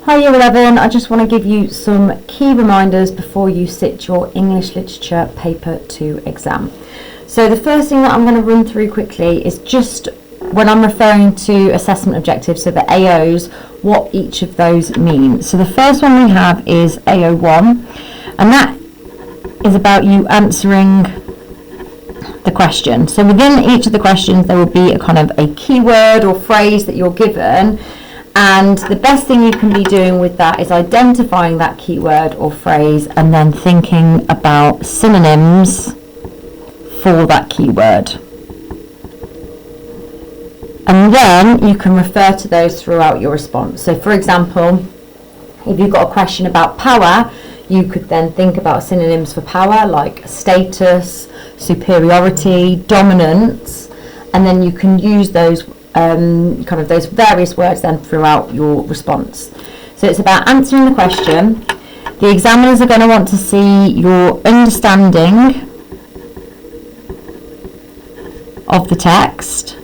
Hi Year 11, I just want to give you some key reminders before you sit your English Literature Paper 2 exam. So the first thing that I'm going to run through quickly is just when I'm referring to assessment objectives, so the AOs, what each of those mean. So the first one we have is AO1, and that is about you answering the question. So within each of the questions there will be a kind of a keyword or phrase that you're given, and the best thing you can be doing with that is identifying that keyword or phrase and then thinking about synonyms for that keyword. And then you can refer to those throughout your response. So for example, if you've got a question about power, you could then think about synonyms for power like status, superiority, dominance, and then you can use those kind of those various words then throughout your response. So it's about answering the question. The examiners are going to want to see your understanding of the text,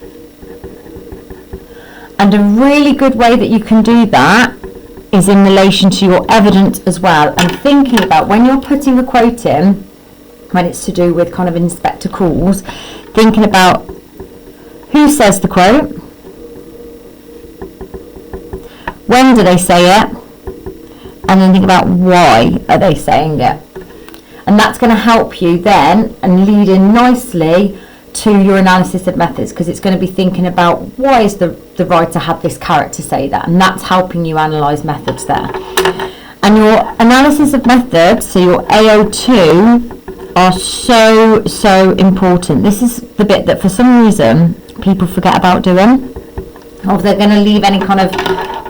and a really good way that you can do that is in relation to your evidence as well, and thinking about when you're putting a quote in, when it's to do with kind of inspector calls, thinking about who says the quote, when do they say it, and then think about why are they saying it. And that's going to help you then and lead in nicely to your analysis of methods, because it's going to be thinking about why is the writer had this character say that, and that's helping you analyse methods there. And your analysis of methods, so your AO2, are so important. This is the bit that for some reason people forget about doing, or if they're going to leave any kind of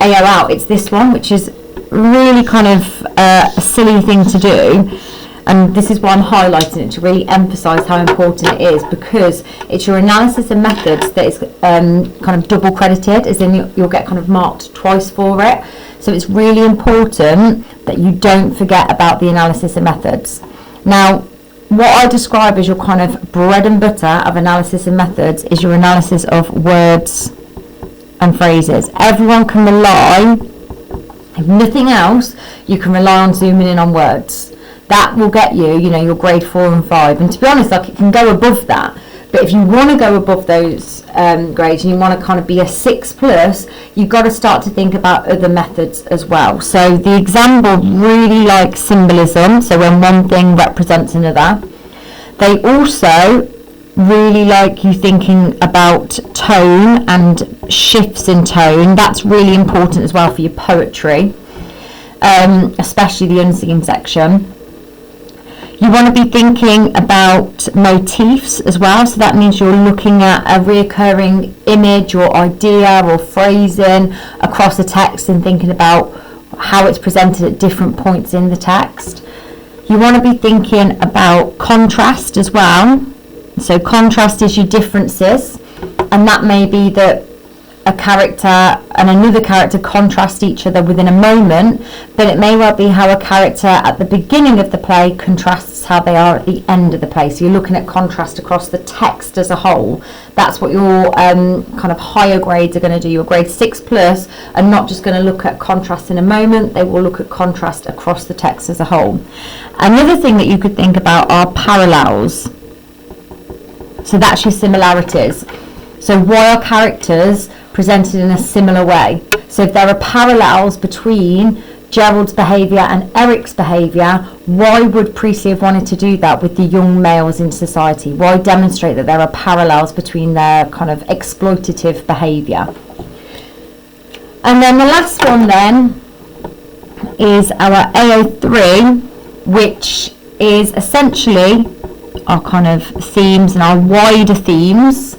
AO out, it's this one, which is really kind of a silly thing to do. And this is why I'm highlighting it, to really emphasise how important it is, because it's your analysis and methods that is kind of double credited, as in you'll get kind of marked twice for it. So it's really important that you don't forget about the analysis and methods. Now, what I describe as your kind of bread and butter of analysis and methods is your analysis of words and phrases. Everyone can rely, if nothing else, you can rely on zooming in on words. That will get you, your grade 4 and 5. And to be honest, like, it can go above that. But if you want to go above those grades and you want to kind of be a 6+, you've got to start to think about other methods as well. So the exam board really like symbolism, so when one thing represents another. They also really like you thinking about tone and shifts in tone. That's really important as well for your poetry, especially the unseen section. You want to be thinking about motifs as well, so that means you're looking at a reoccurring image or idea or phrasing across a text and thinking about how it's presented at different points in the text. You want to be thinking about contrast as well. So contrast is your differences, and that may be that a character and another character contrast each other within a moment, but it may well be how a character at the beginning of the play contrasts how they are at the end of the play. So you're looking at contrast across the text as a whole. That's what your kind of higher grades are going to do. Your grade 6+ are not just going to look at contrast in a moment, they will look at contrast across the text as a whole. Another thing that you could think about are parallels. So that's your similarities. So why are characters presented in a similar way? So if there are parallels between Gerald's behaviour and Eric's behaviour, why would Priestley have wanted to do that with the young males in society? Why demonstrate that there are parallels between their kind of exploitative behaviour? And then the last one then is our AO3, which is essentially our kind of themes and our wider themes.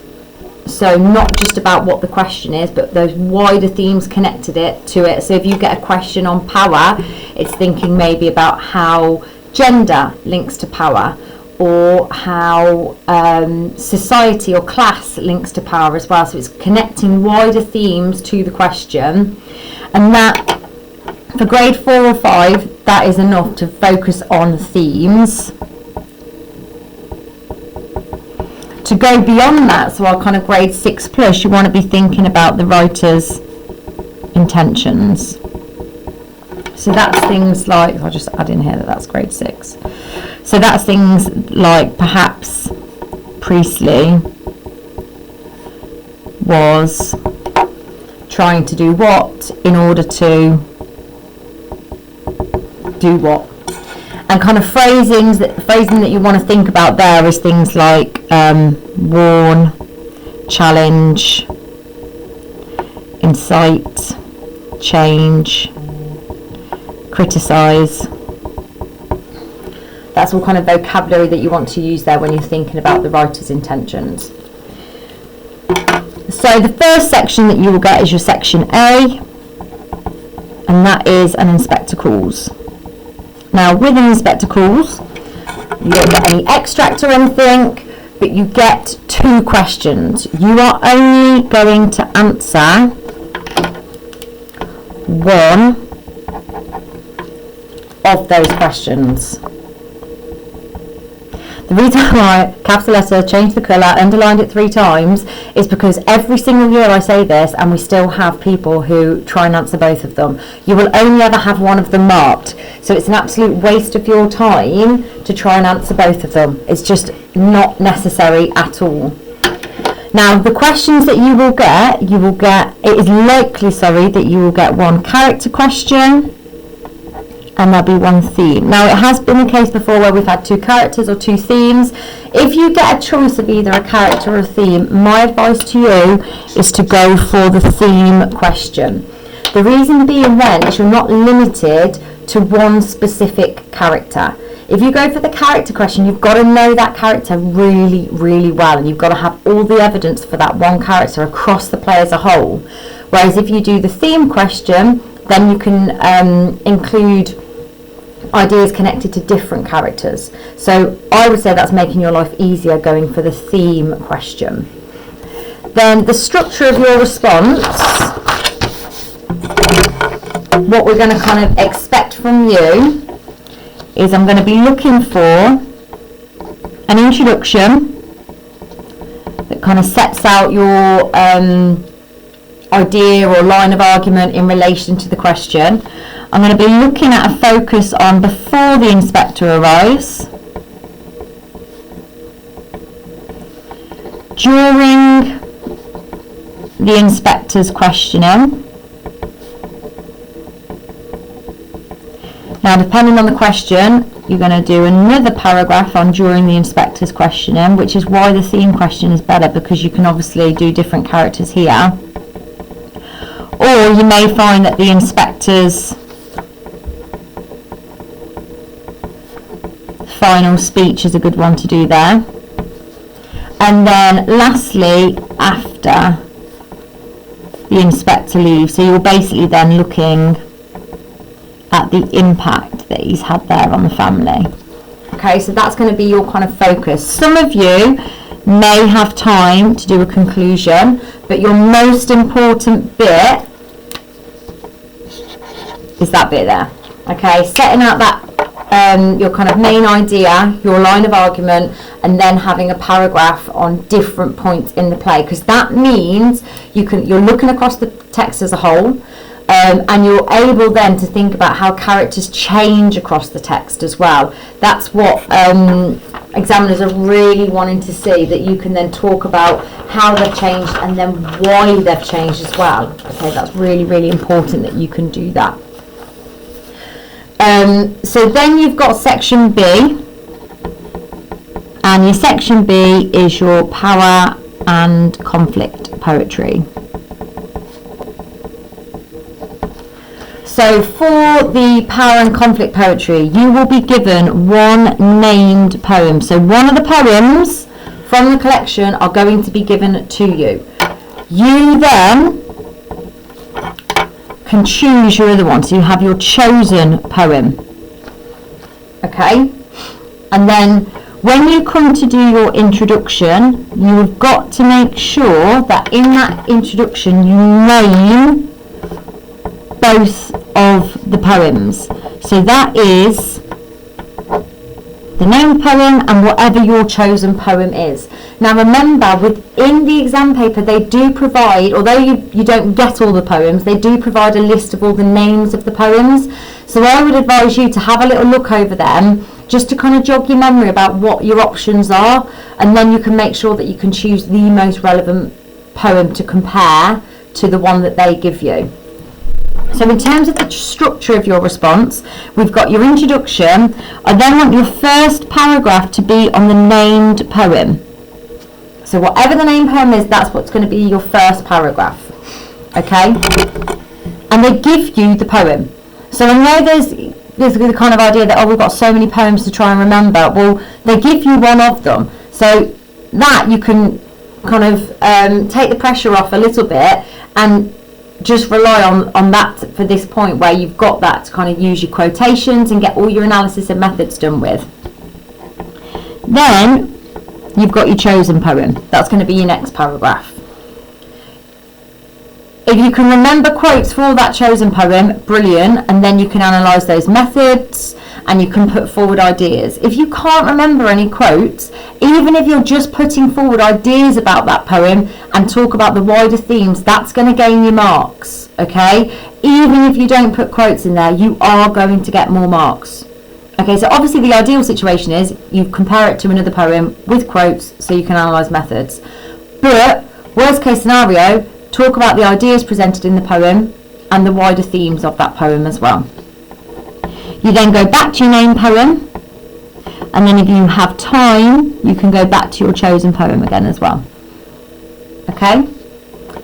So not just about what the question is, but those wider themes connected to it. So if you get a question on power, it's thinking maybe about how gender links to power, or how society or class links to power as well. So it's connecting wider themes to the question, and that for grade 4 or 5, that is enough to focus on themes. To go beyond that, so our kind of grade 6+, you want to be thinking about the writer's intentions. So that's things like, I'll just add in here that that's grade 6. So that's things like perhaps Priestley was trying to do what in order to do what. And kind of phrasing that you want to think about there is things like warn, challenge, incite, change, criticise. That's all kind of vocabulary that you want to use there when you're thinking about the writer's intentions. So the first section that you will get is your section A, and that is an inspector calls. Now with an inspector calls, you don't get any extract or anything, but you get 2 questions. You are only going to answer 1 of those questions. The reason why capital letter, changed the colour, underlined it 3 times is because every single year I say this and we still have people who try and answer both of them. You will only ever have one of them marked, so it's an absolute waste of your time to try and answer both of them. It's just not necessary at all. Now the questions that you will get, it is likely, that you will get 1 character question, and there'll be 1 theme. Now it has been the case before where we've had 2 characters or 2 themes. If you get a choice of either a character or a theme, my advice to you is to go for the theme question. The reason being then is you're not limited to 1 specific character. If you go for the character question, you've got to know that character really, really well, and you've got to have all the evidence for that 1 character across the play as a whole. Whereas if you do the theme question, then you can include ideas connected to different characters. So I would say that's making your life easier going for the theme question. Then the structure of your response, what we're going to kind of expect from you is I'm going to be looking for an introduction that kind of sets out your idea or line of argument in relation to the question. I'm going to be looking at a focus on before the inspector arrives, during the inspector's questioning. Now depending on the question, you're going to do another paragraph on during the inspector's questioning, which is why the theme question is better, because you can obviously do different characters here. Or you may find that the inspector's final speech is a good one to do there. And then lastly, after the inspector leaves, so you're basically then looking at the impact that he's had there on the family. Okay, so that's going to be your kind of focus. Some of you may have time to do a conclusion, but your most important bit is that bit there. Okay, setting out that your kind of main idea, your line of argument, and then having a paragraph on different points in the play, because that means you're looking across the text as a whole, and you're able then to think about how characters change across the text as well. That's what examiners are really wanting to see, that you can then talk about how they've changed and then why they've changed as well. Okay, that's really, really important that you can do that. So then you've got section B, and your section B is your power and conflict poetry. So for the power and conflict poetry, you will be given 1 named poem. So one of the poems from the collection are going to be given to you. You then can choose your other one, so you have your chosen poem. Okay, and then when you come to do your introduction, you've got to make sure that in that introduction you name both of the poems. So that is the named poem and whatever your chosen poem is. Now remember, within the exam paper they do provide, although you don't get all the poems, they do provide a list of all the names of the poems. So I would advise you to have a little look over them, just to kind of jog your memory about what your options are, and then you can make sure that you can choose the most relevant poem to compare to the one that they give you. So in terms of the structure of your response, we've got your introduction. I then want your first paragraph to be on the named poem. So whatever the named poem is, that's what's going to be your first paragraph. Okay? And they give you the poem. So I know there's the kind of idea that, oh, we've got so many poems to try and remember. Well, they give you one of them. So that you can kind of take the pressure off a little bit and just rely on that for this point, where you've got that to kind of use your quotations and get all your analysis and methods done with. Then you've got your chosen poem. That's going to be your next paragraph. If you can remember quotes for all that chosen poem, brilliant, and then you can analyse those methods and you can put forward ideas. If you can't remember any quotes, even if you're just putting forward ideas about that poem and talk about the wider themes, that's going to gain you marks, okay? Even if you don't put quotes in there, you are going to get more marks. Okay, so obviously the ideal situation is you compare it to another poem with quotes so you can analyse methods. But worst case scenario, talk about the ideas presented in the poem and the wider themes of that poem as well. You then go back to your named poem, and then if you have time, you can go back to your chosen poem again as well. Okay?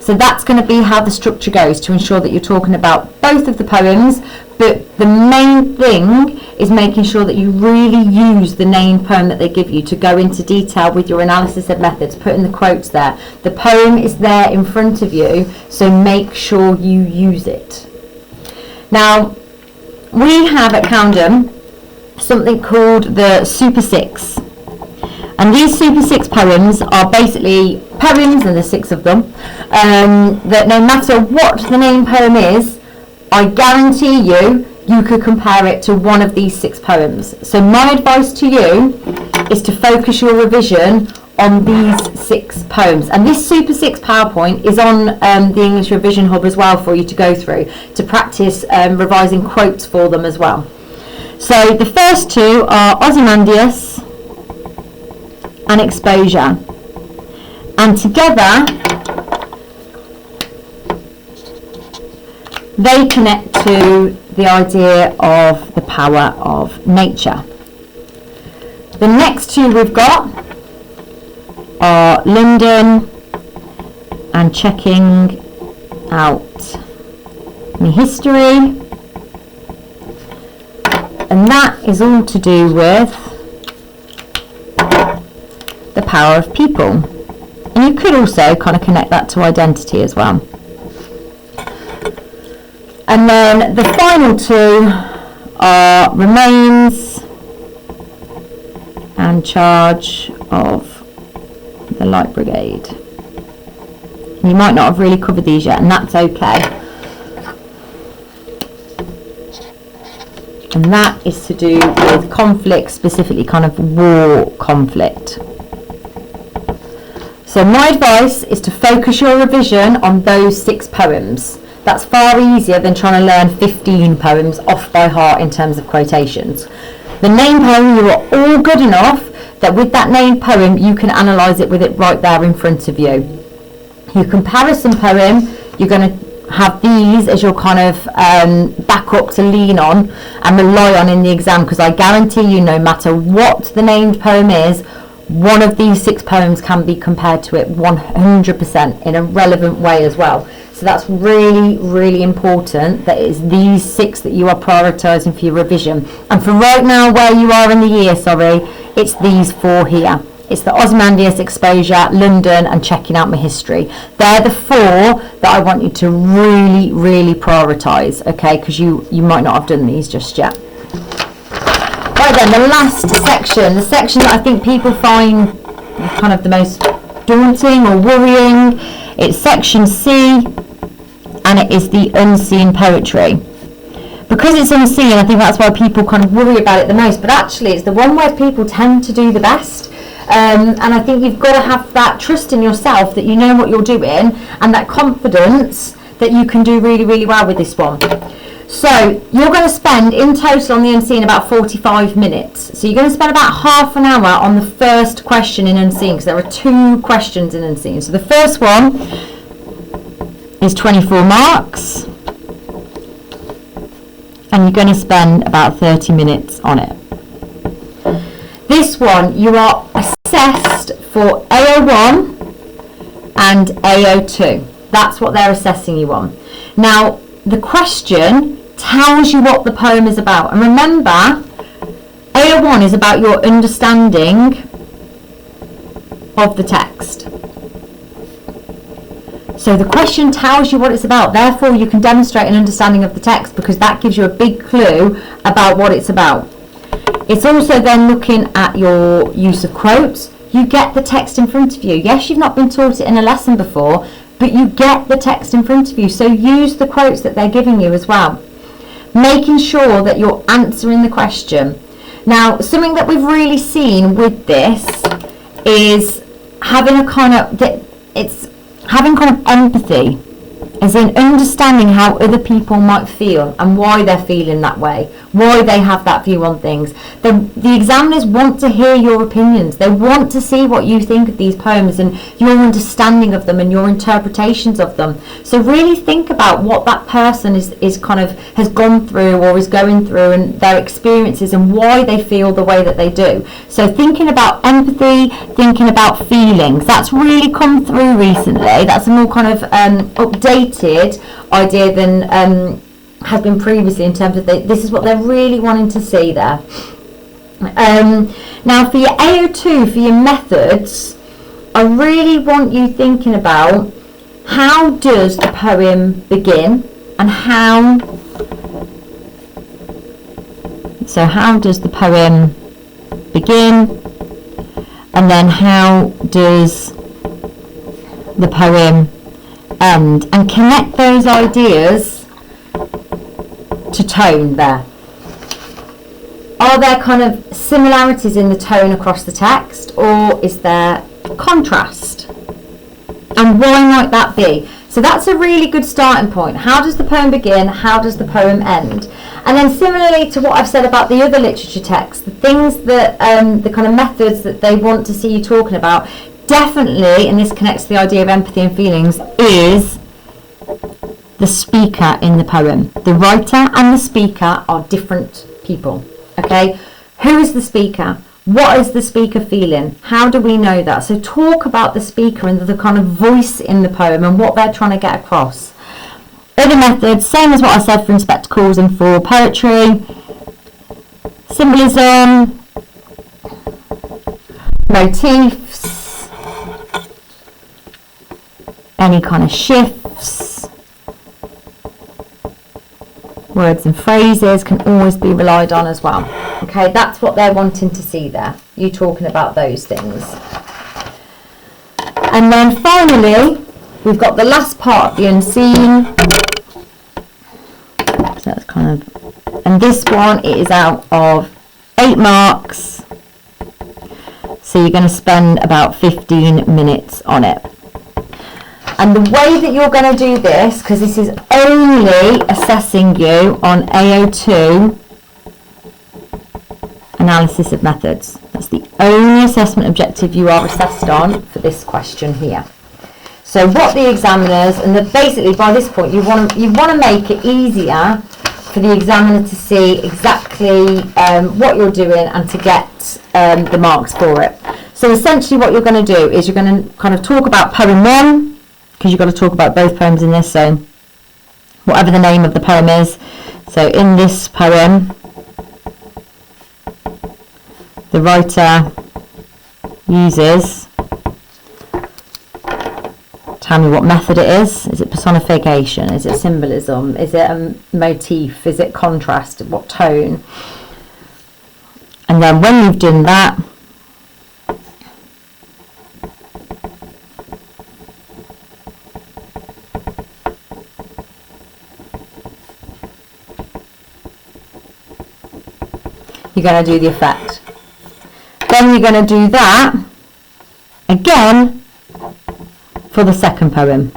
So that's going to be how the structure goes, to ensure that you're talking about both of the poems, but the main thing is making sure that you really use the named poem that they give you to go into detail with your analysis of methods, putting the quotes there. The poem is there in front of you, so make sure you use it. Now, we have at Camden something called the Super 6. And these Super 6 poems are basically poems, and there's 6 of them, that no matter what the named poem is, I guarantee you could compare it to one of these 6 poems. So my advice to you is to focus your revision on these 6 poems. And this Super 6 PowerPoint is on the English Revision Hub as well for you to go through to practice revising quotes for them as well. So the first 2 are Ozymandias and Exposure. And together they connect to the idea of the power of nature. The next 2 we've got are London and Checking Out My History, and that is all to do with the power of people. And you could also kind of connect that to identity as well. And then the final 2 are Remains and Charge of the Light Brigade. You might not have really covered these yet, and that's okay. And that is to do with conflict, specifically kind of war conflict. So my advice is to focus your revision on those 6 poems. That's far easier than trying to learn 15 poems off by heart in terms of quotations. The named poem, you are all good enough that with that named poem you can analyse it with it right there in front of you. Your comparison poem, you're going to have these as your kind of backup to lean on and rely on in the exam, because I guarantee you, no matter what the named poem is, one of these 6 poems can be compared to it 100% in a relevant way as well. So that's really, really important that it's these 6 that you are prioritising for your revision. And for right now, where you are in the year, it's these 4 here. It's the Ozymandias, Exposure, London and Checking Out My History. They're the 4 that I want you to really, really prioritise, okay, because you might not have done these just yet. Right then, the last section, the section that I think people find kind of the most daunting or worrying, it's section C, and it is the unseen poetry. Because it's unseen, I think that's why people kind of worry about it the most, but actually it's the one where people tend to do the best. And I think you've got to have that trust in yourself that you know what you're doing, and that confidence that you can do really, really well with this one. So you're going to spend in total on the unseen about 45 minutes. So you're going to spend about half an hour on the first question in unseen, because there are 2 questions in unseen. So the first one is 24 marks, and you're going to spend about 30 minutes on it. This one, you are assessed for AO1 and AO2. That's what they're assessing you on. Now, the question tells you what the poem is about. And remember, AO1 is about your understanding of the text. So the question tells you what it's about. Therefore, you can demonstrate an understanding of the text, because that gives you a big clue about what it's about. It's also then looking at your use of quotes. You get the text in front of you. Yes, you've not been taught it in a lesson before, but you get the text in front of you. So use the quotes that they're giving you as well. Making sure that you're answering the question. Now, something that we've really seen with this is having a kind of, having kind of empathy, as in understanding how other people might feel and why they're feeling that way, why they have that view on things. The examiners want to hear your opinions. They want to see what you think of these poems and your understanding of them and your interpretations of them. So really think about what that person is kind of has gone through or is going through, and their experiences and why they feel the way that they do. So thinking about empathy, thinking about feelings, that's really come through recently. That's a more kind of updated idea than has been previously, in terms of this is what they're really wanting to see there. Now for your AO2, for your methods, I really want you thinking about how does the poem begin, and how does the poem begin, and then how does the poem end, and connect those ideas to tone there. Are there kind of similarities in the tone across the text, or is there contrast? And why might that be? So that's a really good starting point. How does the poem begin? How does the poem end? And then similarly to what I've said about the other literature texts, the things that, the kind of methods that they want to see you talking about, definitely, and this connects to the idea of empathy and feelings, is the speaker in the poem. The writer and the speaker are different people. Okay, who is the speaker? What is the speaker feeling? How do we know that? So talk about the speaker and the kind of voice in the poem and what they're trying to get across. Other methods, same as what I said for in spectacles and for poetry. Symbolism, motifs, any kind of shifts. Words and phrases can always be relied on as well. Okay, that's what they're wanting to see there. You talking about those things. And then finally, we've got the last part, the unseen. So that's kind of, and this one it is out of 8 marks. So you're going to spend about 15 minutes on it. And the way that you're going to do this, because this is only assessing you on AO2 analysis of methods. That's the only assessment objective you are assessed on for this question here. So what the examiners, and basically by this point you want to make it easier for the examiner to see exactly what you're doing and to get the marks for it. So essentially what you're going to do is you're going to kind of talk about poem 1, because you've got to talk about both poems in this, so whatever the name of the poem is. So in this poem, the writer uses, tell me what method it is. Is it personification? Is it symbolism? Is it a motif? Is it contrast? What tone? And then when you've done that, you're going to do the effect. Then you're going to do that again for the second poem.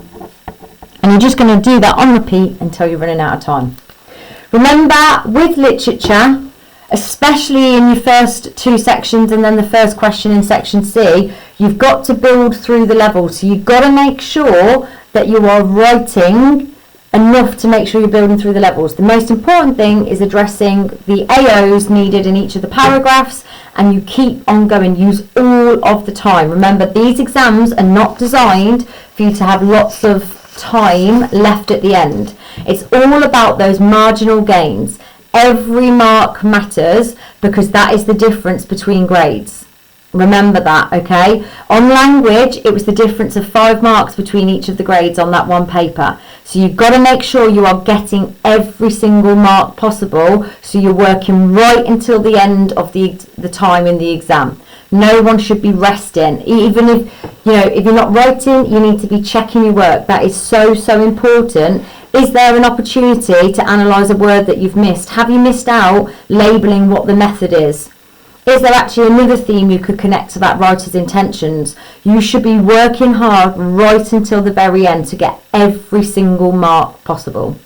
And you're just going to do that on repeat until you're running out of time. Remember, with literature, especially in your first two sections and then the first question in section C, you've got to build through the levels. So you've got to make sure that you are writing enough to make sure you're building through the levels. The most important thing is addressing the AOs needed in each of the paragraphs, and you keep on going. Use all of the time. Remember, these exams are not designed for you to have lots of time left at the end. It's all about those marginal gains. Every mark matters because that is the difference between grades. Remember that, okay? On language, it was the difference of 5 marks between each of the grades on that one paper. So you've got to make sure you are getting every single mark possible, so you're working right until the end of the time in the exam. No one should be resting. Even if you're not writing, you need to be checking your work. That is so important. Is there an opportunity to analyse a word that you've missed? Have you missed out labelling what the method is? Is there actually another theme you could connect to that writer's intentions? You should be working hard right until the very end to get every single mark possible.